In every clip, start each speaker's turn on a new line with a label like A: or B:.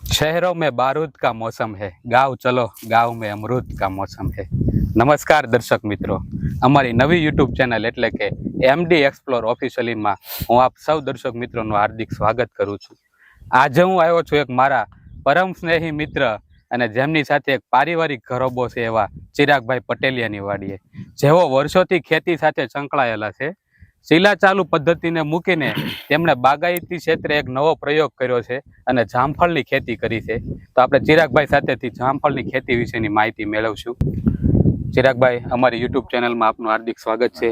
A: शहरों में बारूद का मौसम है, गाँव चलो गाँव में अमरूद का मौसम है। નમસ્કાર દર્શક મિત્રો, અમારી નવી યુટ્યુબ ચેનલ એટલે કે એમડી એક્સપ્લોર ઓફિશિયલીમાં હું આપ સૌ દર્શક મિત્રોનું હાર્દિક સ્વાગત કરું છું. આજે હું આવ્યો છું એક મારા પરમ સ્નેહી મિત્ર અને જેમની સાથે એક પારિવારિક ઘરોબો છે એવા ચિરાગભાઈ પટેલિયાની વાડીએ, જેઓ વર્ષોથી ખેતી સાથે સંકળાયેલા છે. શિલા ચાલુ પદ્ધતિને મૂકીને તેમણે બાગાયતી ક્ષેત્રે એક નવો પ્રયોગ કર્યો છે અને જામફળની ખેતી કરી છે. તો આપણે ચિરાગભાઈ સાથેથી જામફળની ખેતી વિશેની માહિતી મેળવશું. ચિરાગભાઈ, અમારી યુટ્યુબ ચેનલમાં આપનું હાર્દિક સ્વાગત છે.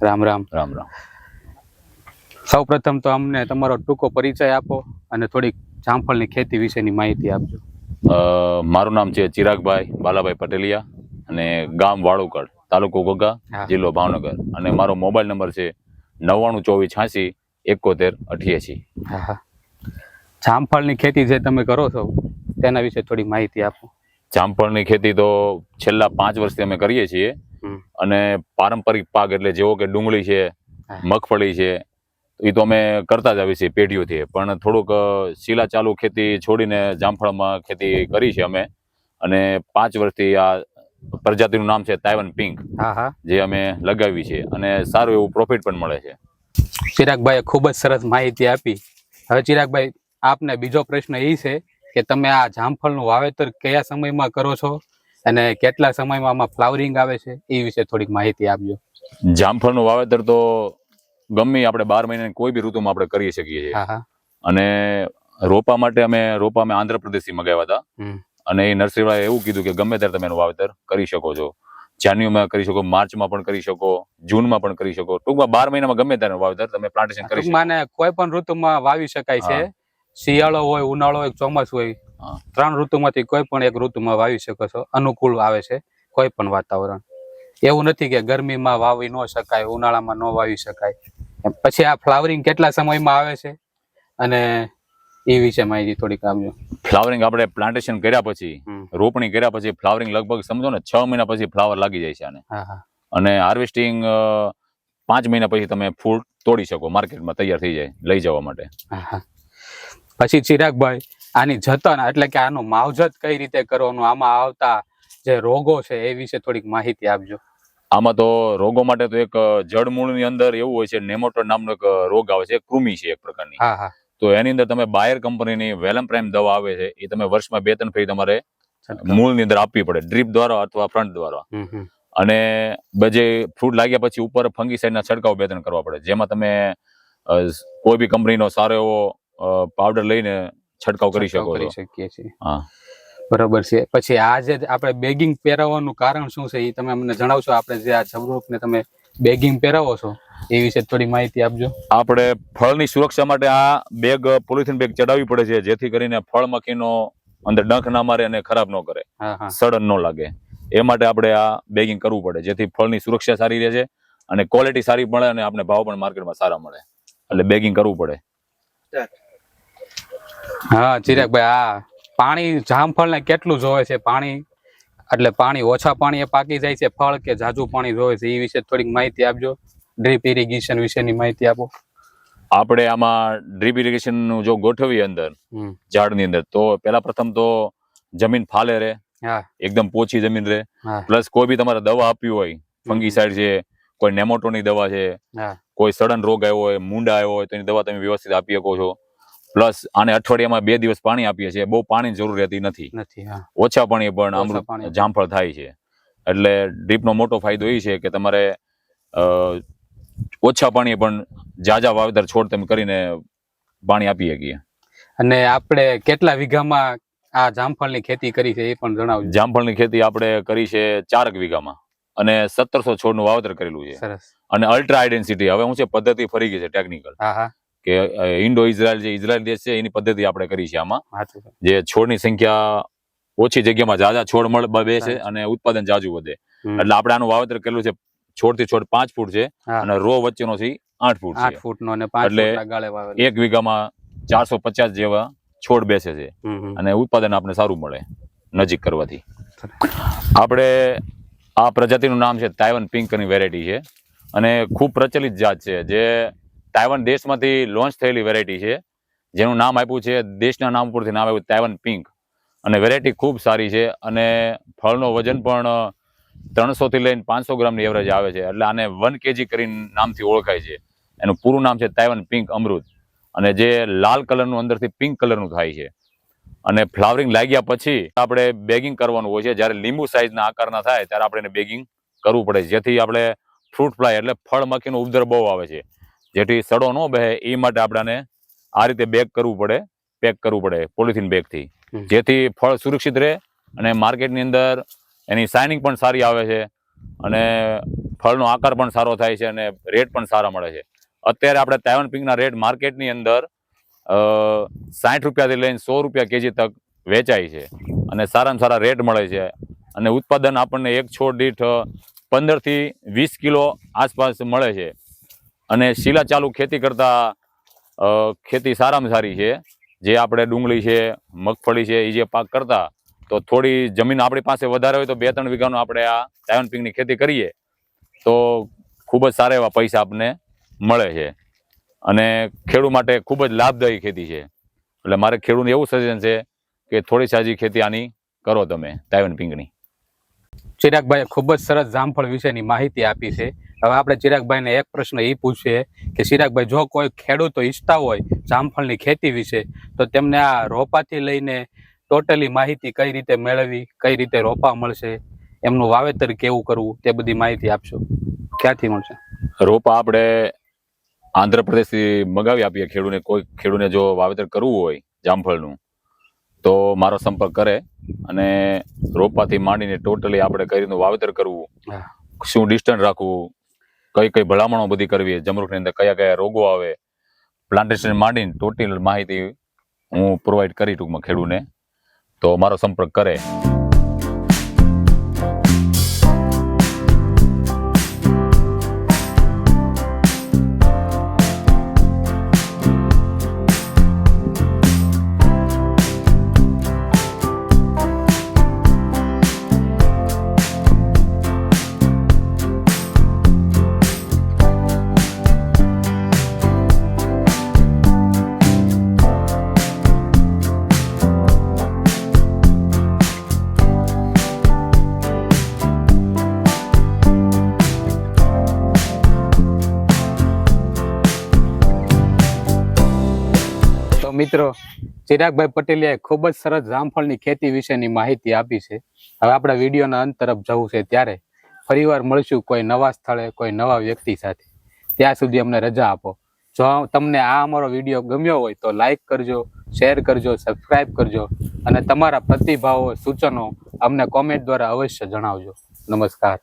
A: રામ રામ.
B: રામ રામ.
A: સૌ પ્રથમ તો અમને તમારો ટૂંકો પરિચય આપો અને થોડીક જામફળની ખેતી વિશેની માહિતી આપજો.
B: મારું નામ છે ચિરાગભાઈ બાલાભાઈ પટેલિયા અને ગામ વાળુકડ, તાલુકો ઘોઘા, જિલ્લો ભાવનગર, અને મારો મોબાઈલ નંબર છે 9924867188.
A: હા, જામફળની ખેતી જે તમે કરો છો તેના વિશે થોડી માહિતી આપો.
B: જામફળની ખેતી તો છેલ્લા 5 વર્ષથી અમે કરીએ છીએ અને પારંપરિક પાક એટલે જેવો કે ડુંગળી છે, મગફળી છે, એ તો અમે કરતા જ આવીએ છીએ પેઢીઓથી. પણ થોડુંક શિલા ચાલુ ખેતી છોડીને જામફળમાં ખેતી કરી છે અમે, અને 5 વર્ષથી આ પ્રજાતિનું નામ છે તાઇવાન પિંક, જે અમે લગાવી છે અને સારું એવું પ્રોફિટ પણ મળે છે.
A: ચિરાગભાઈએ ખૂબ જ સરસ માહિતી આપી. હવે ચિરાગભાઈ, આપને બીજો પ્રશ્ન એ છે કે તમે આ જામફળનું વાવેતર કયા સમયમાં કરો છો અને કેટલા સમયમાં આમાં ફ્લાવરિંગ આવે છે, એ વિશે થોડીક માહિતી આપજો.
B: જામફળનું વાવેતર તો ગમે આપણે 12 મહિનાની કોઈ બી ઋતુમાં આપણે કરી શકીએ છીએ. અને રોપા માટે અમે આંધ્રપ્રદેશથી મગાવ્યા હતા, અને એ નર્સરીવાળાએ એવું કીધું કે ગમે ત્યારે તમે એનું વાવેતર કરી શકો છો. જાન્યુઆરીમાં કરી શકો, માર્ચમાં પણ કરી શકો, જૂનમાં પણ કરી શકો. ટૂંકમાં 12 મહિનામાં ગમે ત્યારે વાવેતર તમે પ્લાન્ટેશન કરી શકો.
A: મને કોઈ પણ ઋતુમાં વાવી શકાય છે. શિયાળો હોય, ઉનાળો હોય, ચોમાસું હોય, 3 ઋતુમાંથી કોઈ પણ એક ઋતુમાં વાવી શકો છો. અનુકૂળ આવે છે કોઈ પણ વાતાવરણ. એવું નથી કે ગરમીમાં વાવી ન શકાય, ઉનાળામાં ન વાવી શકાય. પછી આ ફ્લાવરિંગ કેટલા સમયમાં આવે છે અને એ વિશે માહિતી થોડીક આપજો.
B: ફ્લાવરિંગ આપણે પ્લાન્ટેશન કર્યા પછી, રોપણી કર્યા પછી ફ્લાવરિંગ લગભગ સમજો ને 6 મહિના પછી ફ્લાવર લાગી જાય છે આને. અને હાર્વેસ્ટિંગ 5 મહિના પછી તમે ફૂલ તોડી શકો, માર્કેટમાં તૈયાર થઈ જાય લઈ જવા માટે.
A: પછી ચિરાગભાઈ, આની જતન એટલે કે આનું માવજત કઈ રીતે કરવાનું, આમાં આવતા જે રોગો છે એ વિશે થોડીક માહિતી આપજો.
B: આમાં તો રોગો માટે તો એક જળમૂળની અંદર એવું હોય છે, નેમોટોડ નામનો એક રોગ આવે છે, કૃમિ છે એક પ્રકારની. તો એની અંદર તમે બાયર કંપનીની વેલમ પ્રાઇમ દવા આવે છે, એ તમે વર્ષમાં 2-3 ફેરી તમારે મૂળની અંદર આપવી પડે, ડ્રીપ દ્વારા અથવા ફ્રન્ટ દ્વારા. અને બજે ફ્રૂટ લાગ્યા પછી ઉપર ફંગીસાઇડના છંટકાવ 2-3 કરવા પડે, જેમાં તમે કોઈ બી કંપનીનો સારો એવો પાવડર લઈને છંટકાવ કરી શકીએ છીએ. હા,
A: બરોબર છે. પછી આ જે આપણે બેગિંગ પહેરાવવાનું કારણ શું છે એ તમે અમને જણાવશો? આપણે જે આ જમરૂખને તમે બેગિંગ પહેરાવો છો એ વિશે થોડી માહિતી આપજો.
B: આપણે ફળની સુરક્ષા માટે આ બેગ, પોલિથીન બેગ ચડાવવી પડે છે, જેથી કરીને ફળ મખીનો અંદર ડંખ ના મારે અને ખરાબ ન કરે, સડન ન લાગે. એ માટે આપણે આ બેગિંગ કરવું પડે, જેથી ફળની સુરક્ષા સારી રહે છે અને ક્વોલિટી સારી મળે અને આપણે ભાવ પણ માર્કેટમાં સારા મળે. એટલે બેગિંગ કરવું પડે.
A: હા ચિરાગભાઈ, આ પાણી જામફળને કેટલું જોવે છે? પાણી એટલે પાણી ઓછા પાણીએ પાકી જાય છે ફળ કે જાજુ પાણી જોવે છે, એ વિશે થોડીક માહિતી આપજો. ડ્રીપ ઇરિગેશન વિશેની માહિતી આપો.
B: આપણે આમાં ડ્રીપ ઇરિગેશન નું જો ગોઠવીએ અંદર ઝાડની અંદર, તો પેલા પ્રથમ તો જમીન ફાલે રહે, એકદમ પોચી જમીન રહે. પ્લસ કોઈ બી તમારે દવા આપવી હોય, ફંગીસાઇડ છે, કોઈ નેમોટોની દવા છે, કોઈ સડન રોગ આવ્યો હોય, મૂંડા આવ્યો હોય, તો એની દવા તમે વ્યવસ્થિત આપી શકો છો. પ્લસ આને અઠવાડિયામાં 2 દિવસ પાણી આપીએ છીએ. બહુ પાણીની જરૂર રહેતી નથી. ઓછા પાણીએ પણ અમૃત જામફળ થાય છે. એટલે ડ્રીપનો મોટો ફાયદો એ છે કે તમારે ઓછા પાણીએ પણ જાજા વાવેતર છોડ તમે કરીને પાણી આપી શકીએ.
A: અને આપણે કેટલા વીઘામાં આ જામફળની ખેતી કરી છે એ પણ જણાવજો.
B: જામફળની ખેતી આપણે કરી છે 4 વીઘામાં અને 1700 છોડનું વાવેતર કરેલું છે. અને અલ્ટ્રા હાઈ ડેન્સિટી, હવે હું છે પદ્ધતિ ફરી ગઈ છે ટેકનિકલ, કે ઇન્ડો ઇઝરાયલ જે ઇઝરાયલ દેશ છે એની પદ્ધતિ આપણે કરી છે આમાં, જે છોડની સંખ્યા ઓછી જગ્યામાં જાજા છોડ બેસે અને ઉત્પાદન જાજુ વધે. એટલે આપણે આનું વાવેતર કરેલું છે, છોડ થી છોડ 5 ફૂટ છે અને રો વચ્ચેનો થી 8 ફૂટ છે. એટલે 1 વીઘામાં 450 જેવા છોડ બેસે છે અને ઉત્પાદન આપણે સારું મળે નજીક કરવાથી. આપણે આ પ્રજાતિનું નામ છે તાઇવાન પિંક ની વેરાયટી છે અને ખૂબ પ્રચલિત જાત છે, જે તાઇવાન દેશમાંથી લોન્ચ થયેલી વેરાયટી છે, જેનું નામ આપ્યું છે, દેશના નામ ઉપરથી નામ આપ્યું તાઇવાન પિંક. અને વેરાયટી ખૂબ સારી છે અને ફળનો વજન પણ 300 થી લઈને 500 ગ્રામની એવરેજ આવે છે. એટલે આને 1 kg કરીને નામથી ઓળખાય છે. એનું પૂરું નામ છે તાઇવાન પિંક અમૃત. અને જે લાલ કલરનું અંદરથી પિંક કલરનું થાય છે. અને ફ્લાવરિંગ લાગ્યા પછી આપણે બેગિંગ કરવાનું હોય છે. જ્યારે લીંબુ સાઇઝના આકારના થાય ત્યારે આપણે એને બેગિંગ કરવું પડે, જેથી આપણે ફ્રૂટ ફ્લાય એટલે ફળ મક્ખીનો ઉપદ્રવ બહુ આવે છે, જેથી સડો ન બેસે એ માટે આપણાને આ રીતે બેગ કરવું પડે, પેક કરવું પડે પોલિથીન બેગથી, જેથી ફળ સુરક્ષિત રહે અને માર્કેટની અંદર એની શાઇનિંગ પણ સારી આવે છે અને ફળનો આકાર પણ સારો થાય છે અને રેટ પણ સારા મળે છે. અત્યારે આપણે તાઇવાન પિંકના રેટ માર્કેટની અંદર 60 રૂપિયાથી લઈને 100 રૂપિયા કેજી તક વેચાય છે અને સારામાં સારા રેટ મળે છે. અને ઉત્પાદન આપણને એક છોડ દીઠ 15 થી 20 કિલો આસપાસ મળે છે. અને શીલા ચાલુ ખેતી કરતા ખેતી સારામાં સારી છે. જે આપણે ડુંગળી છે, મગફળી છે, એ જે પાક કરતા, તો થોડી જમીન આપણી પાસે વધારે હોય તો 2-3 વીઘાનું આપણે આ તાઇવાન પિંકની ખેતી કરીએ તો ખૂબ જ સારા એવા પૈસા આપણને મળે છે અને ખેડૂત માટે ખૂબ જ લાભદાયી ખેતી છે. એટલે મારે ખેડૂતને એવું સજેશન છે કે થોડી સાજી ખેતી આની કરો તમે તાઇવાન પિંકની.
A: ચિરાગભાઈ ખૂબ જ સરસ જામફળ વિશેની માહિતી આપી છે. હવે આપણે ચિરાગભાઈને એક પ્રશ્ન એ પૂછીએ કે ચિરાગભાઈ, જો કોઈ ખેડૂતો ઈચ્છતા હોય જામફળની ખેતી વિશે, તો તેમને આ રોપાથી લઈને ટોટલી માહિતી કઈ રીતે મેળવવી, કઈ રીતે રોપા મળશે, એમનું વાવેતર કેવું કરવું, તે બધી માહિતી આપશો. ક્યાંથી મળશે?
B: રોપા આપણે આંધ્રપ્રદેશથી મગાવી આપીએ ખેડૂને. કોઈ ખેડૂને જો વાવેતર કરવું હોય જામફળનું તો મારો સંપર્ક કરે અને રોપાથી માંડીને ટોટલી આપણે કઈ રીતનું વાવેતર કરવું, શું ડિસ્ટન્સ રાખવું, કઈ કઈ ભલામણો બધી કરવી, જમરૂખની અંદર કયા કયા રોગો આવે, પ્લાન્ટેશન માંડીને ટોટલ માહિતી હું પ્રોવાઈડ કરી ટૂંકમાં ખેડૂને. તો મારો સંપર્ક કરે.
A: મિત્રો, ચિરાગભાઈ પટેલિયાએ ખૂબ જ સરસ જામફળની ખેતી વિશેની માહિતી આપી છે. હવે આપણા વિડીયોના અંત તરફ જવું છે, ત્યારે ફરીવાર મળશું કોઈ નવા સ્થળે, કોઈ નવા વ્યક્તિ સાથે. ત્યાં સુધી અમને રજા આપો. જો તમને આ અમારો વિડીયો ગમ્યો હોય તો લાઈક કરજો, શેર કરજો, સબસ્ક્રાઈબ કરજો અને તમારા પ્રતિભાવો, સૂચનો અમને કોમેન્ટ દ્વારા અવશ્ય જણાવજો. નમસ્કાર.